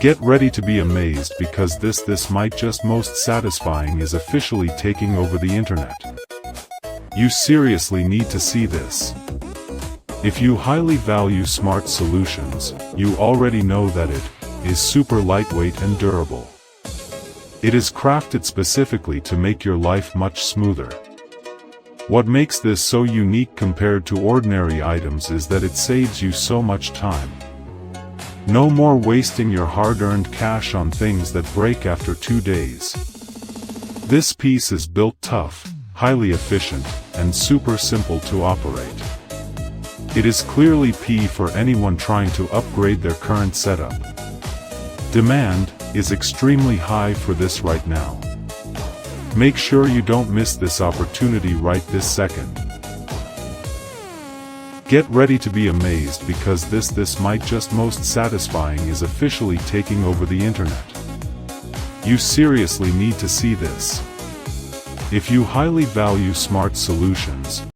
Get ready to be amazed because this might just most satisfying is officially taking over the internet. You seriously need to see this. If you highly value smart solutions, you already know that it is super lightweight and durable. It is crafted specifically to make your life much smoother. What makes this so unique compared to ordinary items is that it saves you so much time. No more wasting your hard-earned cash on things that break after 2 days. This piece is built tough, highly efficient, and super simple to operate. It is clearly P for anyone trying to upgrade their current setup. Demand is extremely high for this right now. Make sure you don't miss this opportunity right this second. Get ready to be amazed because this might just most satisfying is officially taking over the internet. You seriously need to see this. If you highly value smart solutions,